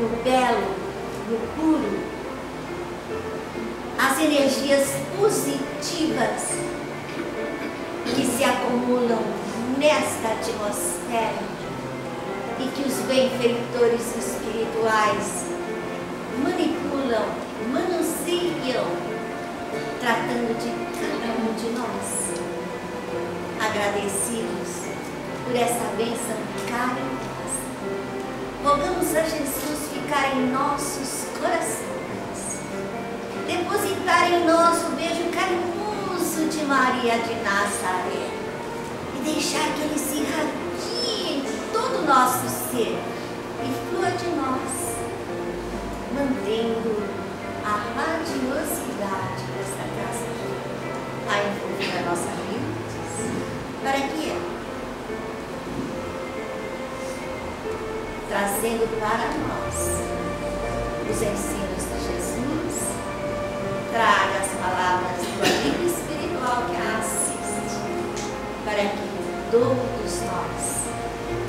no belo, no puro, as energias positivas que se acumulam nesta atmosfera e que os benfeitores espirituais manipulam, manuseiam, tratando de cada um de nós. Agradecidos por essa bênção carinhosa, rogamos a Jesus ficar em nossos corações, depositar em nós o beijo carinhoso de Maria de Nazaré e deixar que ele se irradie em todo o nosso ser e flua de nós, mantendo a radiosidade desta casa a envolver a nossa vida, para que trazendo para nós os ensinos de Jesus, traga as palavras do amigo espiritual que a assiste, para que todos nós,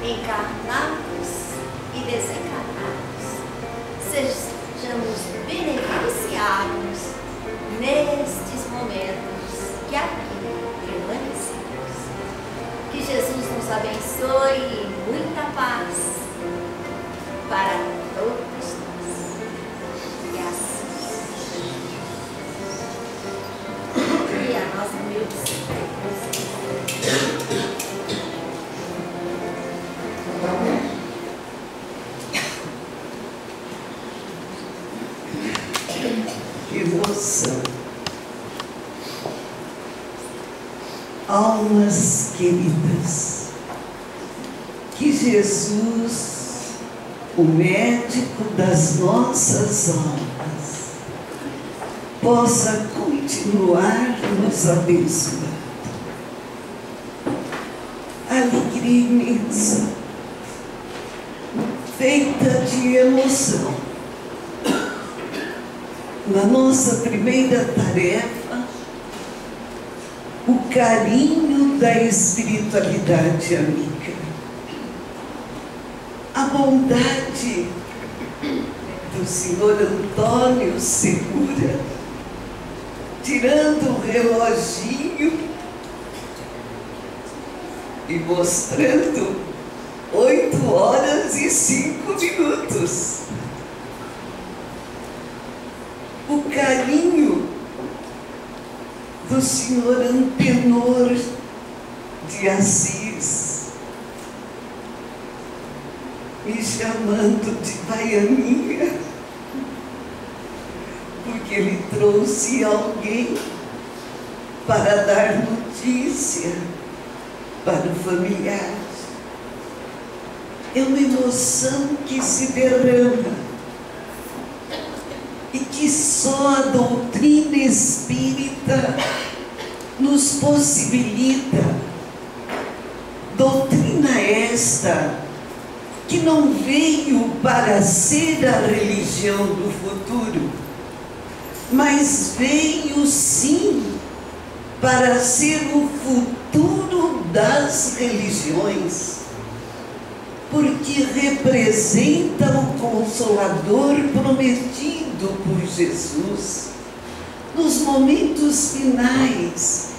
encarnados e desencarnados, sejamos beneficiados nestes momentos que aqui permanecemos. Que Jesus nos abençoe e muita paz para todos nós. E assim. E a nossa humilde emoção. Almas queridas, que Jesus, o médico das nossas almas, possa continuar nos abençoando. Alegria imensa, feita de emoção. Na nossa primeira tarefa, o carinho da espiritualidade amiga, a bondade do Senhor Antônio Segura, tirando o reloginho e mostrando 8h05. O carinho do Senhor Antenor de Assis, me chamando de baianinha, porque ele trouxe alguém para dar notícia para o familiar. É uma emoção que se derrama e que só a doutrina espírita nos possibilita. Doutrina esta que não veio para ser a religião do futuro, mas veio sim para ser o futuro das religiões, porque representa o Consolador prometido por Jesus nos momentos finais,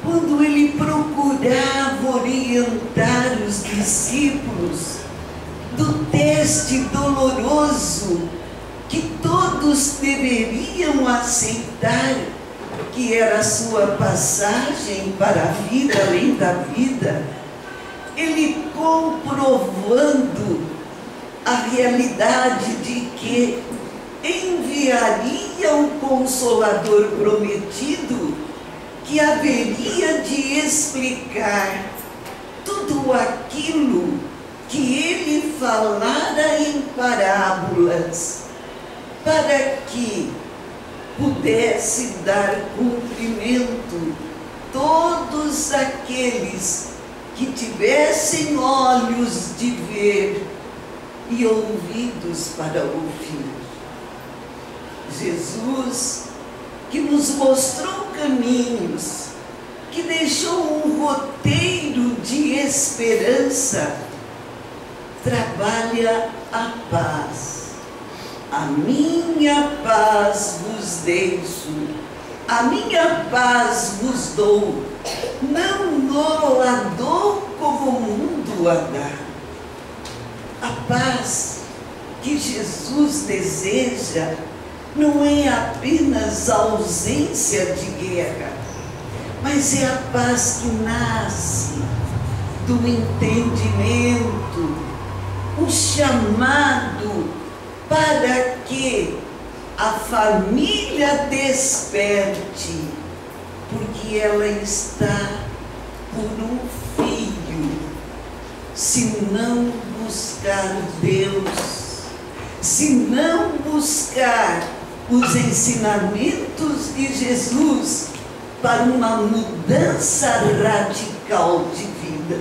quando ele procurava orientar os discípulos do teste doloroso que todos deveriam aceitar, que era a sua passagem para a vida além da vida. Ele comprovando a realidade de que enviaria o Consolador prometido, que haveria de explicar tudo aquilo que ele falara em parábolas, para que pudesse dar cumprimento todos aqueles que tivessem olhos de ver e ouvidos para ouvir. Jesus, que nos mostrou caminhos, que deixou um roteiro de esperança, trabalha a paz a minha paz vos deixo, a minha paz vos dou, não a dou como o mundo a dá. A paz que Jesus deseja não é apenas a ausência de guerra, mas é a paz que nasce do entendimento, o chamado para que a família desperte, porque ela está por um filho. Se não buscar Deus, se não buscar os ensinamentos de Jesus para uma mudança radical de vida,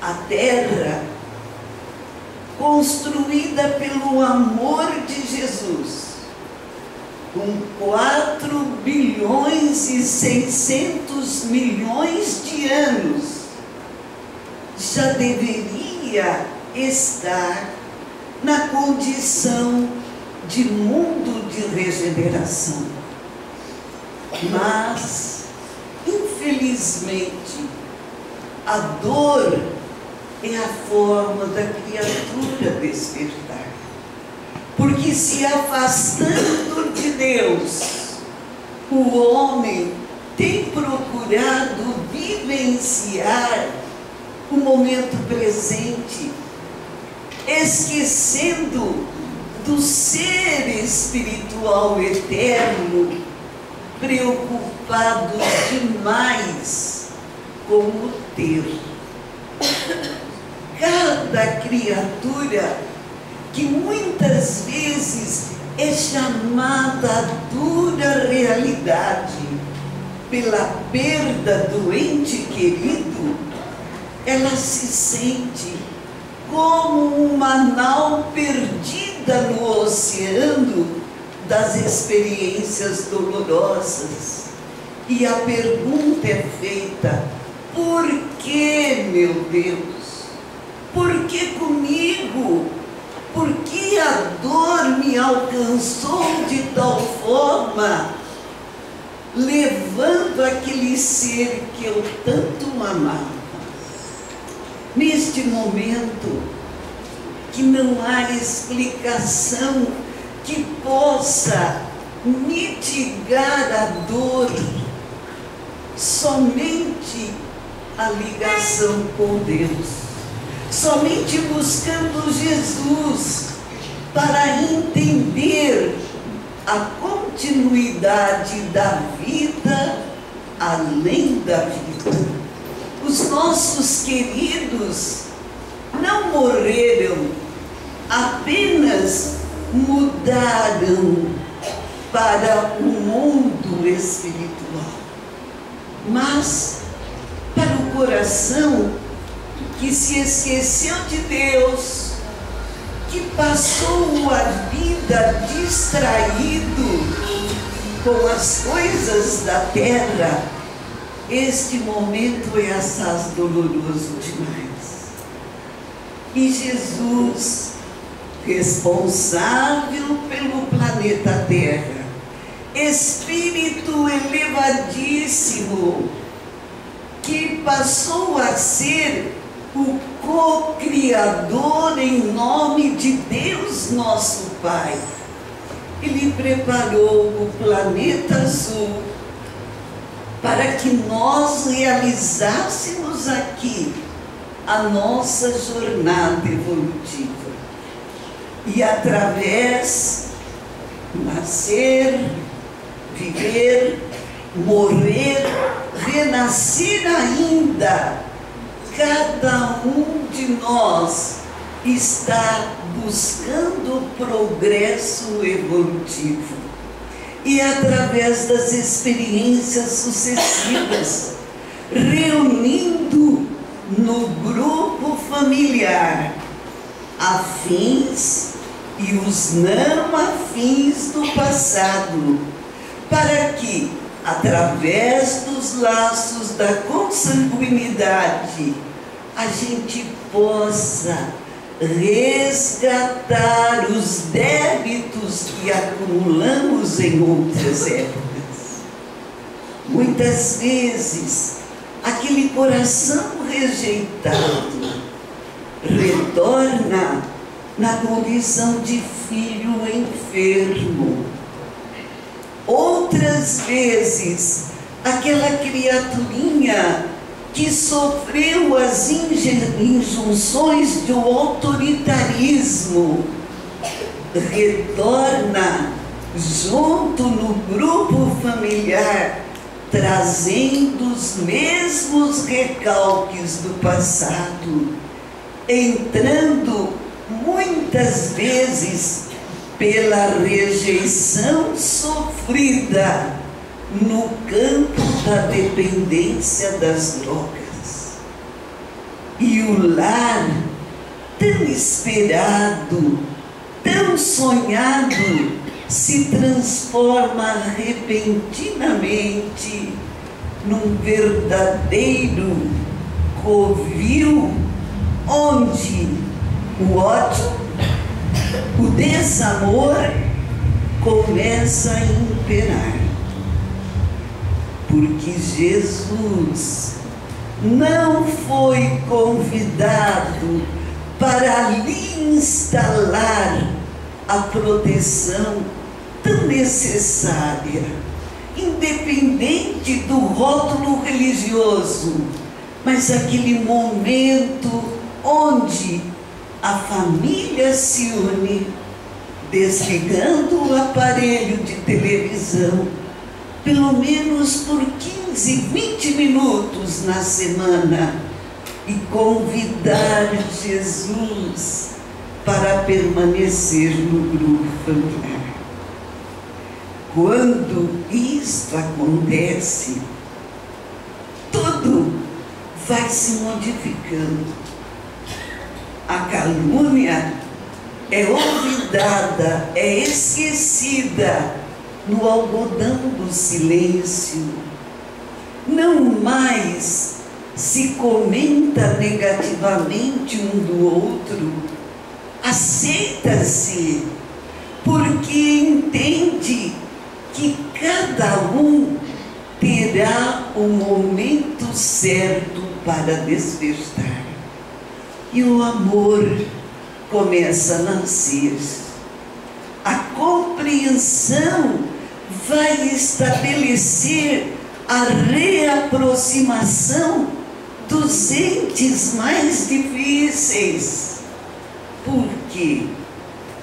a terra construída pelo amor de Jesus, com 4.600.000.000 de anos, já deveria estar na condição de mundo de regeneração. Mas, infelizmente, a dor é a forma da criatura despertar. Porque se afastando de Deus, o homem tem procurado vivenciar o momento presente, esquecendo do ser espiritual eterno, preocupado demais com o ter. Cada criatura que muitas vezes é chamada à dura realidade pela perda do ente querido, ela se sente como uma nau perdida no oceano das experiências dolorosas. E a pergunta é feita: por que, meu Deus? Por que comigo? Por que a dor me alcançou de tal forma, levando aquele ser que eu tanto amava? Neste momento, que não há explicação que possa mitigar a dor, somente a ligação com Deus. Somente buscando Jesus para entender a continuidade da vida além da vida. Os nossos queridos não morreram, apenas mudaram para o mundo espiritual. Mas para o coração que se esqueceu de Deus, que passou a vida distraído com as coisas da terra, este momento é assaz doloroso demais. E Jesus, responsável pelo planeta Terra, Espírito elevadíssimo, que passou a ser o co-criador em nome de Deus nosso Pai. Ele preparou o planeta azul para que nós realizássemos aqui a nossa jornada evolutiva. E através nascer, viver, morrer, renascer ainda, cada um de nós está buscando progresso evolutivo. E através das experiências sucessivas, reunindo no grupo familiar afins e os não afins do passado, para que, através dos laços da consanguinidade, a gente possa resgatar os débitos que acumulamos em outras épocas. Muitas vezes, aquele coração rejeitado retorna na condição de filho enfermo. Outras vezes, aquela criaturinha que sofreu as injunções do autoritarismo retorna junto no grupo familiar, trazendo os mesmos recalques do passado, entrando muitas vezes pela rejeição sofrida no campo da dependência das drogas. E o lar, tão esperado, tão sonhado, se transforma repentinamente num verdadeiro covil onde o ódio, o desamor começa a imperar. Porque Jesus não foi convidado para ali instalar a proteção tão necessária, independente do rótulo religioso, mas aquele momento onde a família se une, desligando o aparelho de televisão, pelo menos por 15, 20 minutos na semana, e convidar Jesus para permanecer no grupo familiar. Quando isto acontece, tudo vai se modificando. A calúnia é olvidada, é esquecida no algodão do silêncio. Não mais se comenta negativamente um do outro, aceita-se, porque entende que cada um terá o momento certo para despertar. E o amor começa a nascer. A compreensão vai estabelecer a reaproximação dos entes mais difíceis. Porque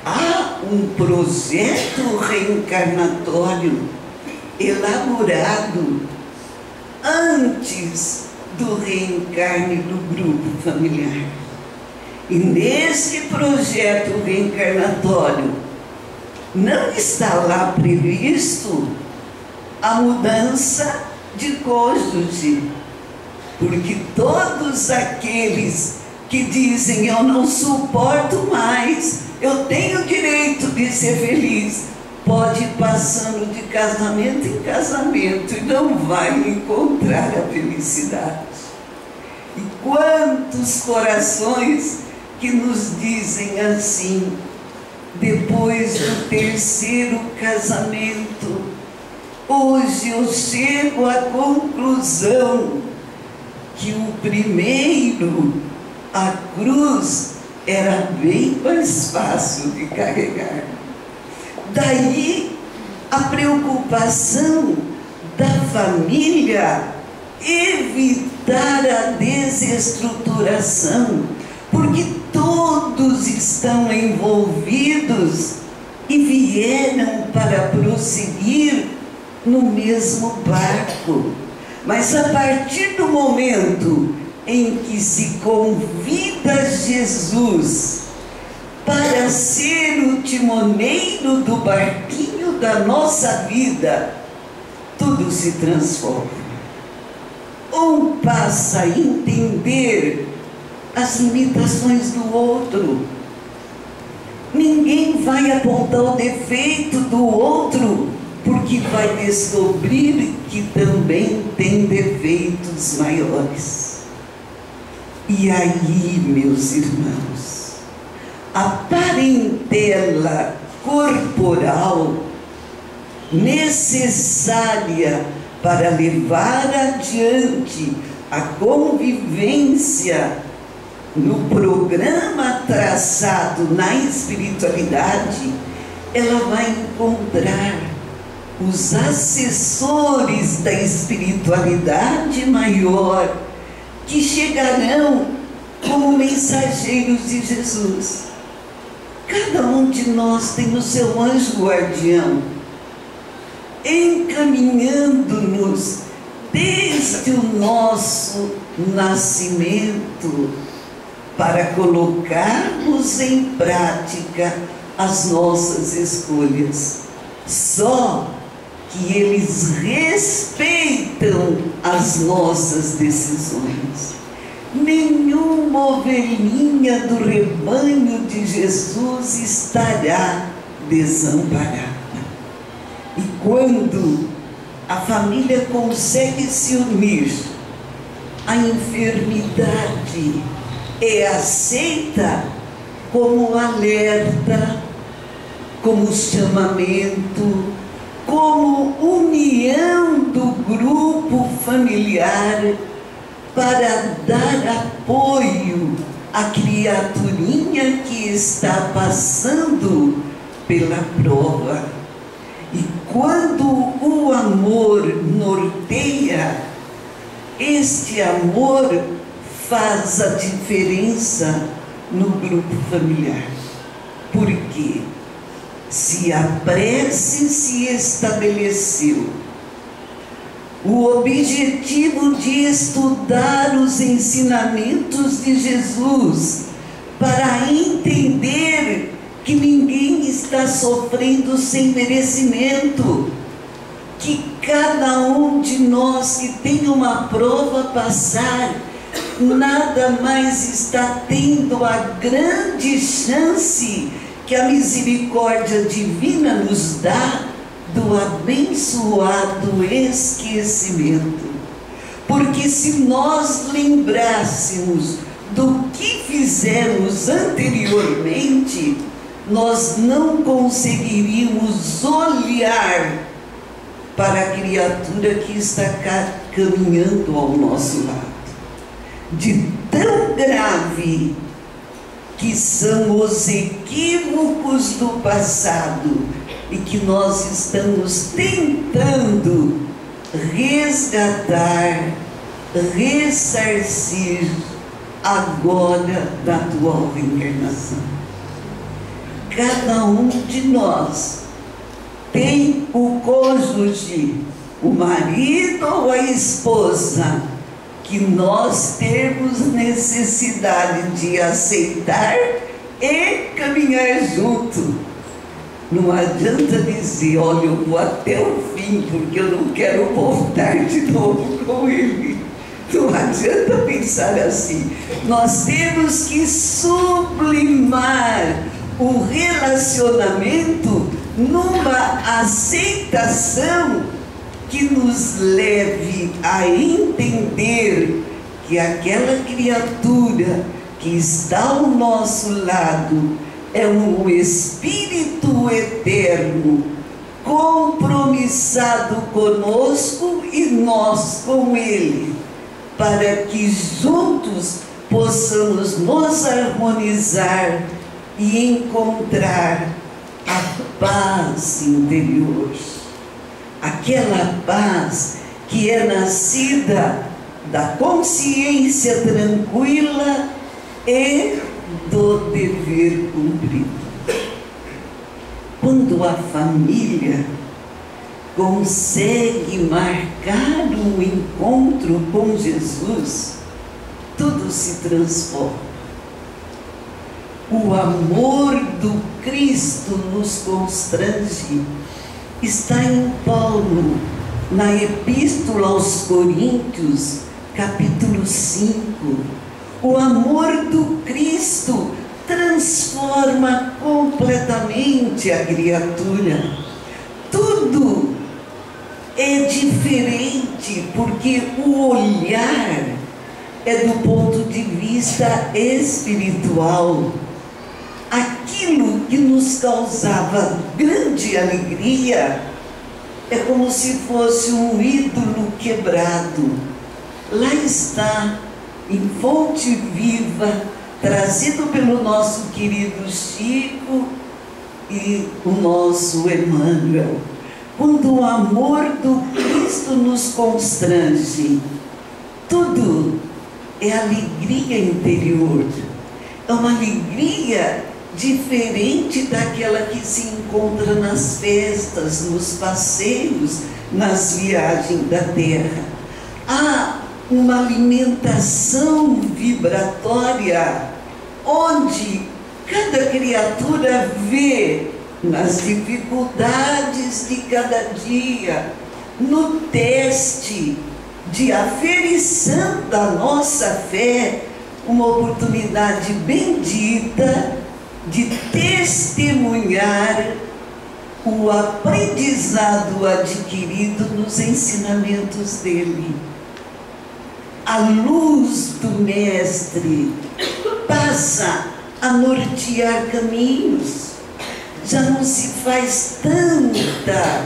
há um projeto reencarnatório elaborado antes do reencarne do grupo familiar. E nesse projeto reencarnatório não está lá previsto a mudança de cônjuge, porque todos aqueles que dizem eu não suporto mais, eu tenho direito de ser feliz, pode ir passando de casamento em casamento e não vai encontrar a felicidade. E quantos corações que nos dizem assim, depois do terceiro casamento, hoje eu chego à conclusão que o primeiro, a cruz, era bem mais fácil de carregar. Daí a preocupação da família evitar a desestruturação, porque todos estão envolvidos e vieram para prosseguir no mesmo barco. Mas a partir do momento em que se convida Jesus para ser o timoneiro do barquinho da nossa vida, tudo se transforma. Um passa a entender as limitações do outro. Ninguém vai apontar o defeito do outro, porque vai descobrir que também tem defeitos maiores. E aí, meus irmãos, a parentela corporal necessária para levar adiante a convivência no programa traçado na espiritualidade, ela vai encontrar os assessores da espiritualidade maior, que chegarão como mensageiros de Jesus. Cada um de nós tem o seu anjo guardião, encaminhando-nos desde o nosso nascimento para colocarmos em prática as nossas escolhas. Só que eles respeitam as nossas decisões. Nenhuma ovelhinha do rebanho de Jesus estará desamparada. E quando a família consegue se unir, a enfermidade é aceita como alerta, como chamamento, como união do grupo familiar para dar apoio à criaturinha que está passando pela prova. E quando o amor norteia, este amor faz a diferença no grupo familiar. Por quê? Se a prece se estabeleceu, o objetivo de estudar os ensinamentos de Jesus, para entender que ninguém está sofrendo sem merecimento, que cada um de nós que tem uma prova a passar, nada mais está tendo a grande chance que a misericórdia divina nos dá do abençoado esquecimento. Porque se nós lembrássemos do que fizemos anteriormente, nós não conseguiríamos olhar para a criatura que está caminhando ao nosso lado. De tão grave que são os equívocos do passado e que nós estamos tentando resgatar, ressarcir agora da atual reencarnação. Cada um de nós tem o cônjuge, o marido ou a esposa, que nós temos necessidade de aceitar e caminhar junto. Não adianta dizer, olha, eu vou até o fim, porque eu não quero voltar de novo com ele. Não adianta pensar assim. Nós temos que sublimar o relacionamento numa aceitação que nos leve a entender que aquela criatura que está ao nosso lado é um espírito eterno, compromissado conosco e nós com ele, para que juntos possamos nos harmonizar e encontrar a paz interior. Aquela paz que é nascida da consciência tranquila e do dever cumprido. Quando a família consegue marcar um encontro com Jesus, tudo se transforma. O amor do Cristo nos constrange. Está em Paulo, na Epístola aos Coríntios, capítulo 5. O amor do Cristo transforma completamente a criatura. Tudo é diferente, porque o olhar é do ponto de vista espiritual. A aquilo que nos causava grande alegria é como se fosse um ídolo quebrado. Lá está, em fonte viva, trazido pelo nosso querido Chico e o nosso Emmanuel. Quando o amor do Cristo nos constrange, tudo é alegria interior. É uma alegria diferente daquela que se encontra nas festas, nos passeios, nas viagens da terra. Há uma alimentação vibratória onde cada criatura vê nas dificuldades de cada dia, no teste de aferição da nossa fé, uma oportunidade bendita de testemunhar o aprendizado adquirido nos ensinamentos dele. A luz do Mestre passa a nortear caminhos. Já não se faz tanta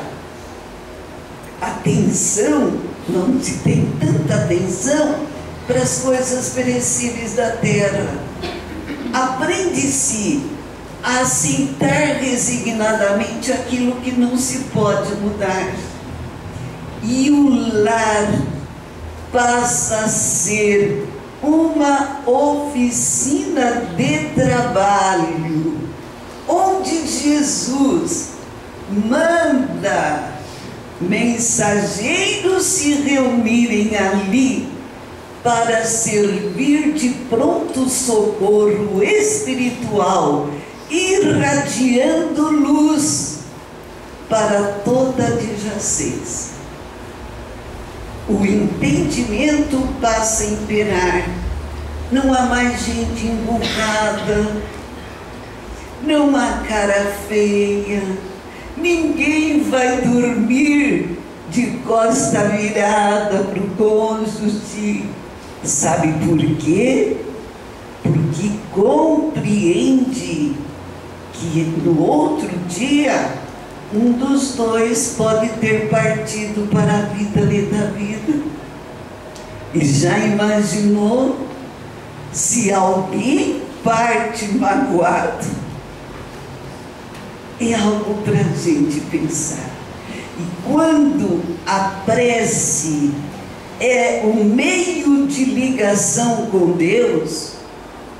atenção, não se tem tanta atenção para as coisas perecíveis da terra. Aprende-se a aceitar resignadamente aquilo que não se pode mudar. E o lar passa a ser uma oficina de trabalho, onde Jesus manda mensageiros se reunirem ali para servir de pronto socorro espiritual, irradiando luz para toda a adjacência. O entendimento passa a imperar. Não há mais gente emburrada, não há cara feia, ninguém vai dormir de costa virada para o cônjuge. Sabe por quê? Porque compreende que no outro dia um dos dois pode ter partido para a vida além da vida. E já imaginou se alguém parte magoado? É algo para a gente pensar. E quando a prece é um meio de ligação com Deus,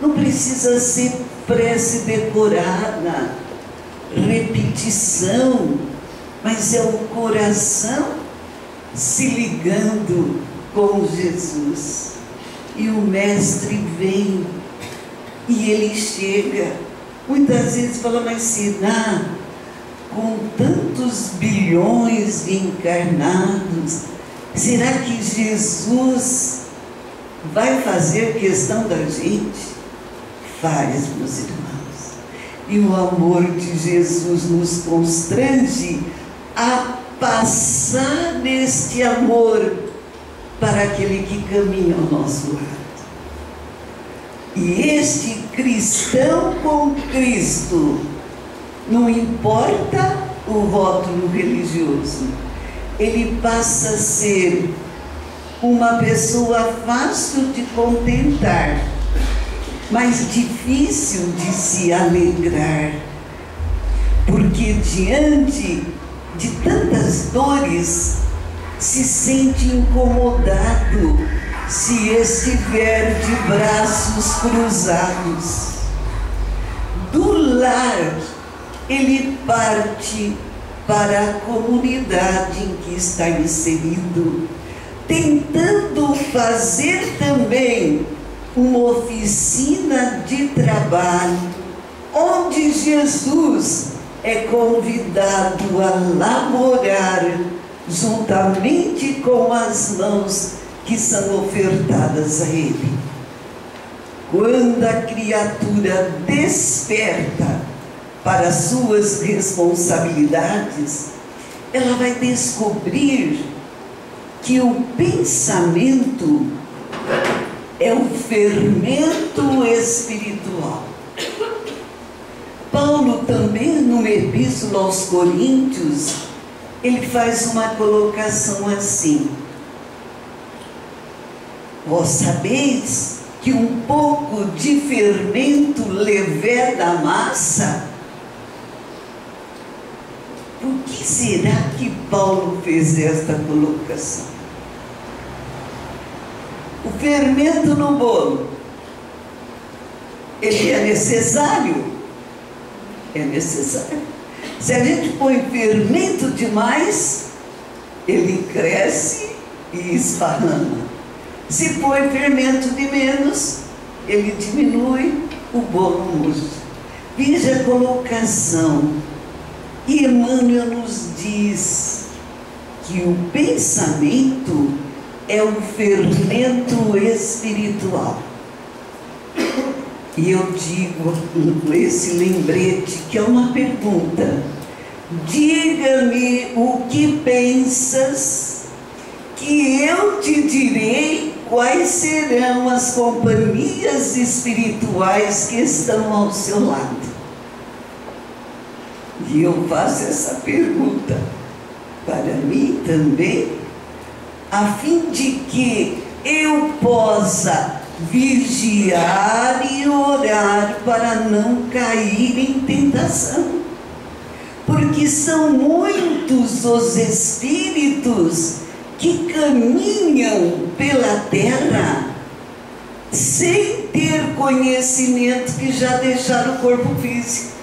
não precisa ser prece decorada, repetição, mas é o coração se ligando com Jesus. E o Mestre vem e ele chega. Muitas vezes fala, mas será, com tantos bilhões de encarnados, será que Jesus vai fazer questão da gente? Faz, meus irmãos. E o amor de Jesus nos constrange a passar neste amor para aquele que caminha ao nosso lado. E este cristão com Cristo, não importa o rótulo religioso, ele passa a ser uma pessoa fácil de contentar, mas difícil de se alegrar, porque diante de tantas dores se sente incomodado se estiver de braços cruzados. Do lar ele parte para a comunidade em que está inserido, tentando fazer também uma oficina de trabalho, onde Jesus é convidado a laborar juntamente com as mãos que são ofertadas a ele. Quando a criatura desperta para as suas responsabilidades, ela vai descobrir que o pensamento é o fermento espiritual. Paulo Paulo também, numa epístola aos Coríntios, ele faz uma colocação assim: vós sabeis que um pouco de fermento leveda a massa? Por que será que Paulo fez esta colocação? O fermento no bolo, ele é necessário? É necessário. Se a gente põe fermento demais, ele cresce e esparrama. Se põe fermento de menos, ele diminui, o bolo murcha. Veja a colocação. E Emmanuel nos diz que o pensamento é um fermento espiritual. E eu digo esse lembrete, que é uma pergunta: diga-me o que pensas, que eu te direi quais serão as companhias espirituais que estão ao seu lado. E eu faço essa pergunta para mim também, a fim de que eu possa vigiar e orar para não cair em tentação. Porque são muitos os espíritos que caminham pela terra sem ter conhecimento, que já deixaram o corpo físico.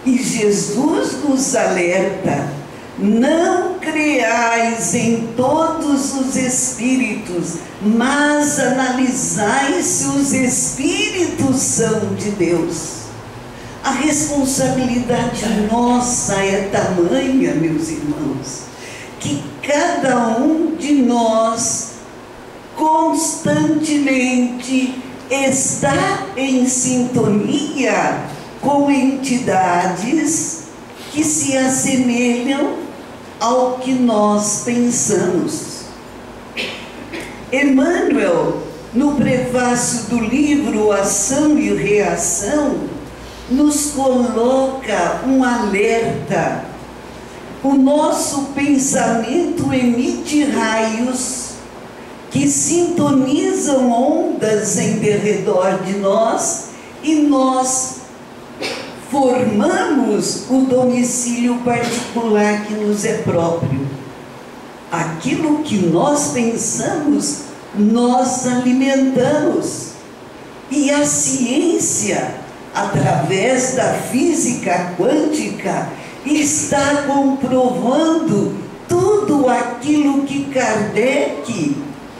E Jesus nos alerta: não creais em todos os espíritos, mas analisai se os espíritos são de Deus. A responsabilidade nossa é tamanha, meus irmãos, que cada um de nós constantemente está em sintonia com entidades que se assemelham ao que nós pensamos. Emmanuel, no prefácio do livro Ação e Reação, nos coloca um alerta. O nosso pensamento emite raios que sintonizam ondas em derredor de nós, e nós formamos o domicílio particular que nos é próprio. Aquilo que nós pensamos, nós alimentamos. E a ciência, através da física quântica, está comprovando tudo aquilo que Kardec,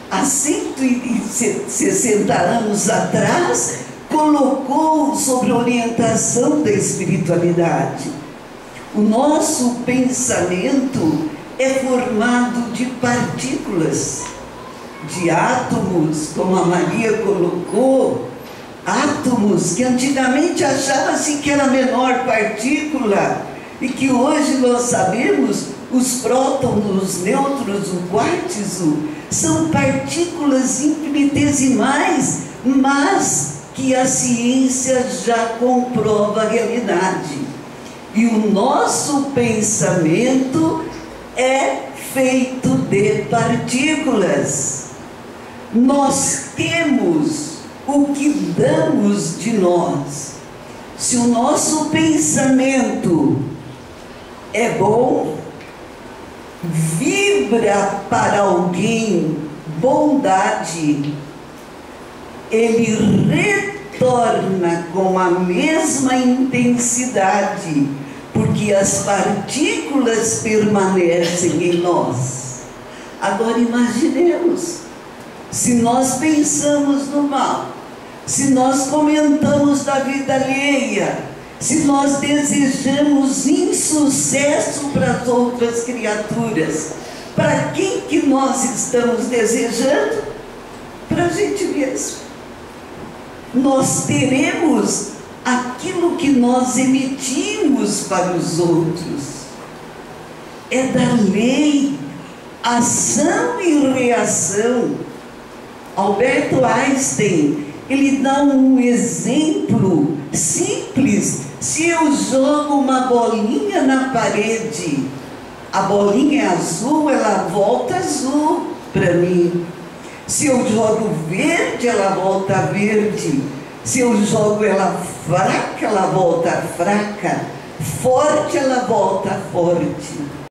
há 160 anos atrás, colocou sobre orientação da espiritualidade. O nosso pensamento é formado de partículas, de átomos, como a Maria colocou, átomos que antigamente achava-se que era a menor partícula, e que hoje nós sabemos, os prótons, os nêutrons, o quartzo, são partículas infinitesimais, mas que a ciência já comprova a realidade. E o nosso pensamento é feito de partículas. Nós temos o que damos de nós. Se o nosso pensamento é bom, vibra para alguém bondade, ele retorna com a mesma intensidade, porque as partículas permanecem em nós. Agora imaginemos, se nós pensamos no mal, se nós comentamos da vida alheia, se nós desejamos insucesso para as outras criaturas, para quem que nós estamos desejando? Para a gente mesmo. Nós teremos aquilo que nós emitimos para os outros. É da lei, ação e reação. Alberto Einstein, ele dá um exemplo simples. Se eu jogo uma bolinha na parede, a bolinha é azul, ela volta azul para mim. Se eu jogo verde, ela volta verde. Se eu jogo ela fraca, ela volta fraca. Forte, ela volta forte.